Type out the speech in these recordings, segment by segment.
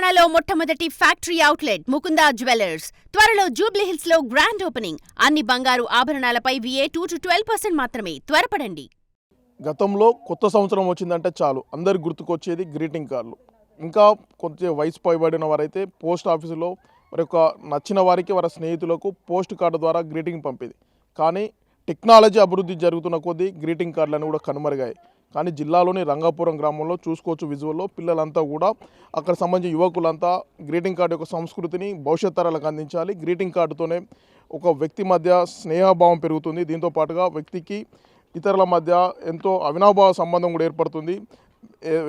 తెలంగాణలో మొట్టమొదటి factory outlet Mukunda jewellers త్వరలో జూబ్లీహిల్స్ లో గ్రాండ్ ఓపెనింగ్. అన్ని బంగారు ఆభరణాలపై VA 2 to 12% మాత్రమే. త్వరపడండి. గతంలో కొత్త సంవత్సరం వచ్చిందంటే చాలు అందరికి గుర్తుకొచ్చేది గ్రీటింగ్ కార్డులు. ఇంకా కొంచెం వయసు పైబడిన వారైతే పోస్ట్ ఆఫీసులో మరి ఒక నచ్చిన వారికి వారి స్నేహితులకు పోస్ట్ కార్డు ద్వారా గ్రీటింగ్ పంపేది. కానీ టెక్నాలజీ అభివృద్ధి జరుగుతున్న కొద్దీ గ్రీటింగ్ కార్డులను కూడా కనుమరుగాయి. కానీ జిల్లాలోని రంగాపురం గ్రామంలో చూసుకోవచ్చు విజువల్లో పిల్లలంతా కూడా అక్కడ సంబంధించిన యువకులంతా గ్రీటింగ్ కార్డు యొక్క సంస్కృతిని భవిష్యత్ తరాలకు అందించాలి. గ్రీటింగ్ కార్డుతోనే ఒక వ్యక్తి మధ్య స్నేహభావం పెరుగుతుంది. దీంతో పాటుగా వ్యక్తికి ఇతరుల మధ్య ఎంతో అవినాభావ సంబంధం కూడా ఏర్పడుతుంది.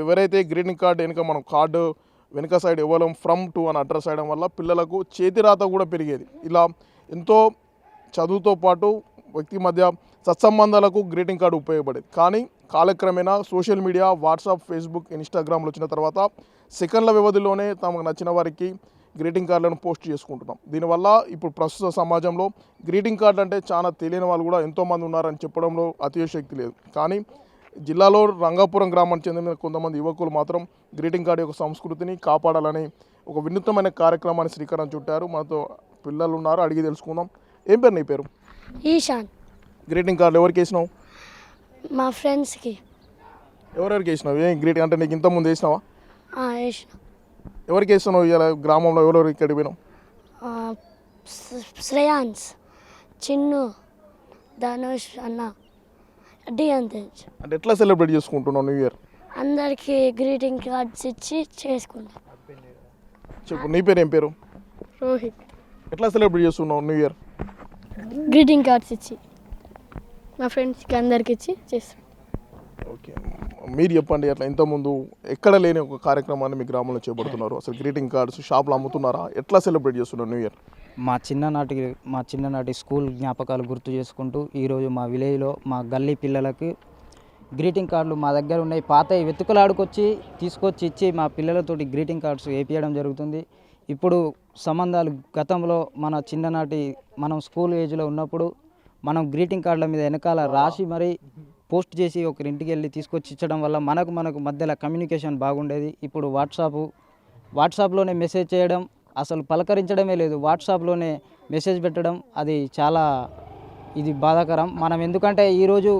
ఎవరైతే గ్రీటింగ్ కార్డు వెనుక మనం కార్డు వెనుక సైడ్ ఇవ్వడం ఫ్రమ్ టు అని అడ్రస్ చేయడం వల్ల పిల్లలకు చేతిరాత కూడా పెరిగేది. ఇలా ఎంతో చదువుతో పాటు వ్యక్తి మధ్య సత్సంబంధాలకు గ్రీటింగ్ కార్డు ఉపయోగపడేది. కానీ కాలక్రమేణా సోషల్ మీడియా, వాట్సాప్, ఫేస్బుక్, ఇన్స్టాగ్రామ్లు వచ్చిన తర్వాత సెకండ్ల వ్యవధిలోనే తమకు నచ్చిన వారికి గ్రీటింగ్ కార్డులను పోస్ట్ చేసుకుంటున్నాం. దీనివల్ల ఇప్పుడు ప్రస్తుత సమాజంలో గ్రీటింగ్ కార్డు అంటే చాలా తెలియని వాళ్ళు కూడా ఎంతోమంది ఉన్నారని చెప్పడంలో అతిశయోక్తి లేదు. కానీ జిల్లాలో రంగాపురం గ్రామానికి చెందిన కొంతమంది యువకులు మాత్రం గ్రీటింగ్ కార్డు యొక్క సంస్కృతిని కాపాడాలని ఒక వినూత్నమైన కార్యక్రమాన్ని శ్రీకారం చుట్టారు. మనతో పిల్లలు ఉన్నారు, అడిగి తెలుసుకుందాం. ఏం పేరు నీ పేరు? ఈశాన్. గ్రీటింగ్ కార్డు ఎవరికి వేసినావు? మా ఫ్రెండ్స్కి. ఎవరెవరికి వేసినావు? ఏం గ్రీటింగ్ అంటే నీకు ఇంతకుముందు వేసినావా? వేసిన. ఎవరికి వేస్తున్నావు? ఇలా గ్రామంలో ఎవరెవరికి ఇక్కడికి పోయినావు? శ్రేయాన్స్, చిన్ను, ధనుష్ అన్న, డియంతేజ్. అంటే ఎట్లా సెలబ్రేట్ చేసుకుంటున్నావు న్యూ ఇయర్? అందరికీ గ్రీటింగ్ కార్డ్స్ ఇచ్చి చేసుకుంటాం. చెప్పు, నీ పేరు ఏం పేరు? రోహిత్. ఎట్లా సెలబ్రేట్ చేస్తున్నావు న్యూ ఇయర్? గ్రీటింగ్ కార్డ్స్ ఇచ్చి మా ఫ్రెండ్స్కి అందరికి ఇచ్చి చేస్తాం. ఓకే, మీరు చెప్పండి. అట్లా ఇంతకుముందు ఎక్కడ లేని ఒక కార్యక్రమాన్ని మీ గ్రామంలో చేపడుతున్నారు. అసలు గ్రీటింగ్ కార్డ్స్ షాప్లో అమ్ముతున్నారా? ఎట్లా సెలబ్రేట్ చేస్తున్నారు న్యూ ఇయర్? మా చిన్ననాటి స్కూల్ జ్ఞాపకాలు గుర్తు చేసుకుంటూ ఈరోజు మా విలేజ్లో మా గల్లీ పిల్లలకి గ్రీటింగ్ కార్డులు మా దగ్గర ఉన్నాయి. పాతవి వెతుకులాడుకొచ్చి తీసుకొచ్చి ఇచ్చి మా పిల్లలతోటి గ్రీటింగ్ కార్డ్స్ వేపించడం జరుగుతుంది. ఇప్పుడు సంబంధాలు గతంలో మనం స్కూల్ ఏజ్లో ఉన్నప్పుడు మనం గ్రీటింగ్ కార్డుల మీద వెనకాల రాసి మరీ పోస్ట్ చేసి ఒకరింటికి వెళ్ళి తీసుకొచ్చి ఇచ్చడం వల్ల మనకు మధ్యలో కమ్యూనికేషన్ బాగుండేది. ఇప్పుడు వాట్సాప్లోనే మెసేజ్ చేయడం, అసలు పలకరించడమే లేదు. వాట్సాప్లోనే మెసేజ్ పెట్టడం, అది చాలా బాధాకరం. మనం ఎందుకంటే ఈరోజు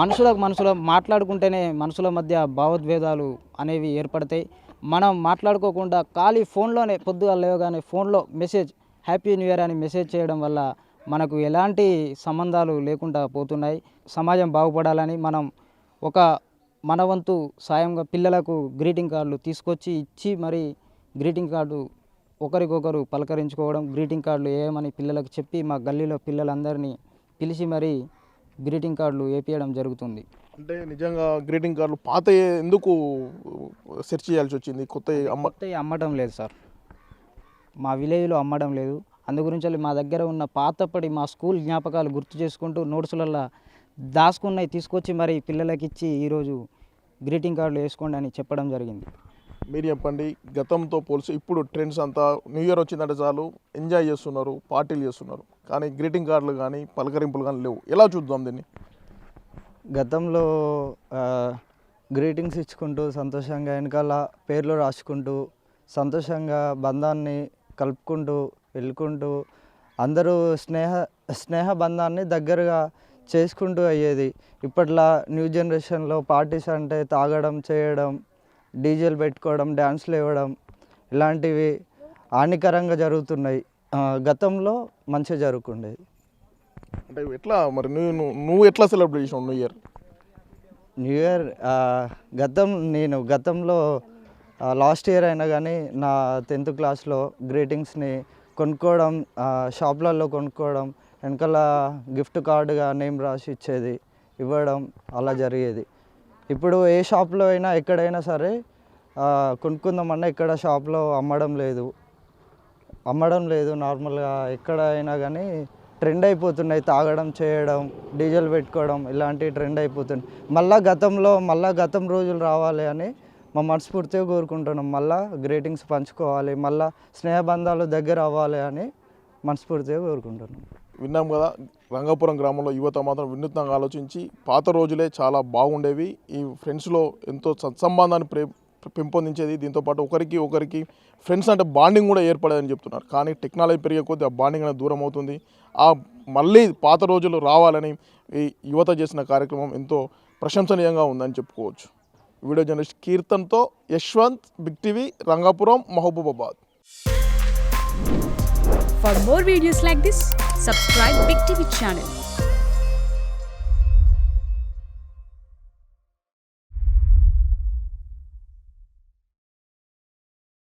మనుషుల మాట్లాడుకుంటేనే మనుషుల మధ్య భావోద్వేదాలు అనేవి ఏర్పడతాయి. మనం మాట్లాడుకోకుండా ఖాళీ ఫోన్లోనే పొద్దుగా లేవగానే ఫోన్లో మెసేజ్ హ్యాపీ న్యూ ఇయర్ అని మెసేజ్ చేయడం వల్ల మనకు ఎలాంటి సంబంధాలు లేకుండా పోతున్నాయి. సమాజం బాగుపడాలని మనం మన వంతు సాయంగా పిల్లలకు గ్రీటింగ్ కార్డులు తీసుకొచ్చి ఇచ్చి మరి గ్రీటింగ్ కార్డు ఒకరికొకరు పలకరించుకోవడం, గ్రీటింగ్ కార్డులు ఏమని పిల్లలకు చెప్పి మా గల్లీలో పిల్లలందరినీ పిలిచి మరి గ్రీటింగ్ కార్డులు వేపించడం జరుగుతుంది. అంటే నిజంగా గ్రీటింగ్ కార్డులు పాత ఎందుకు సెర్చ్ చేయాల్సి వచ్చింది? కొత్తవి అమ్మడం లేదు సార్, మా విలేజ్లో అమ్మడం లేదు. అందు గురించి మా దగ్గర ఉన్న పాతప్పటి మా స్కూల్ జ్ఞాపకాలు గుర్తు చేసుకుంటూ నోట్సులలో దాచుకున్నవి తీసుకొచ్చి మరి పిల్లలకి ఇచ్చి ఈరోజు గ్రీటింగ్ కార్డులు వేసుకోండి అని చెప్పడం జరిగింది. మీరు చెప్పండి, గతంతో పోల్చి ఇప్పుడు ట్రెండ్స్ అంతా న్యూ ఇయర్ వచ్చిందంటే చాలు ఎంజాయ్ చేస్తున్నారు, పార్టీలు చేస్తున్నారు. కానీ గ్రీటింగ్ కార్డులు కానీ పలకరింపులు కానీ లేవు. ఎలా చూద్దాం దీన్ని? గతంలో గ్రీటింగ్స్ ఇచ్చుకుంటూ సంతోషంగా వెనకాల పేర్లు రాసుకుంటూ సంతోషంగా బంధాన్ని కలుపుకుంటూ వెళ్ళుకుంటూ అందరూ స్నేహ బంధాన్ని దగ్గరగా చేసుకుంటూ అయ్యేది. ఇప్పట్లో న్యూ జనరేషన్లో పార్టీస్ అంటే తాగడం, చేయడం, డీజేలు పెట్టుకోవడం, డ్యాన్స్లు ఇవ్వడం ఇలాంటివి హానికరంగా జరుగుతున్నాయి. గతంలో మంచిగా జరుగుతుండేది. అంటే ఎట్లా మరి నువ్వు ఎట్లా సెలబ్రేట్ చేసావు న్యూ ఇయర్? నేను గతంలో లాస్ట్ ఇయర్ అయినా కానీ నా 10th క్లాస్లో గ్రీటింగ్స్ని కొనుక్కోవడం, షాప్లలో కొనుక్కోవడం, వెనకాల గిఫ్ట్ కార్డుగా నేమ్ రాసి ఇవ్వడం అలా జరిగేది. ఇప్పుడు ఏ షాప్లో అయినా ఎక్కడైనా సరే కొనుక్కుందామన్నా ఇక్కడ షాప్లో అమ్మడం లేదు. నార్మల్గా ఎక్కడైనా కానీ ట్రెండ్ అయిపోతున్నాయి. తాగడం, చేయడం, డీజేలు పెట్టుకోవడం ఇలాంటివి ట్రెండ్ అయిపోతుంది. గతం రోజులు రావాలి అని మా మనస్ఫూర్తిగా కోరుకుంటున్నాం. మళ్ళీ గ్రీటింగ్స్ పంచుకోవాలి, మళ్ళీ స్నేహబంధాలు దగ్గర అవ్వాలి అని మనస్ఫూర్తిగా కోరుకుంటున్నాం. విన్నాం కదా, రంగాపురం గ్రామంలో యువత మాత్రం వినూత్నంగా ఆలోచించి పాత రోజులే చాలా బాగుండేవి, ఈ ఫ్రెండ్స్లో ఎంతో సత్సంబంధాన్ని పెంపొందించేది. దీంతోపాటు ఒకరికి ఫ్రెండ్స్ అంటే బాండింగ్ కూడా ఏర్పడేదని చెప్తున్నారు. కానీ టెక్నాలజీ పెరిగే కొద్దీ ఆ బాండింగ్ అనేది దూరం అవుతుంది. మళ్ళీ పాత రోజులు రావాలని ఈ యువత చేసిన కార్యక్రమం ఎంతో ప్రశంసనీయంగా ఉందని చెప్పుకోవచ్చు. వీడియో జర్నలిస్ట్ కీర్తన్తో Yashwant, big TV, Rangapuram, Mahabubabad. For more videos like this, subscribe Big TV channel.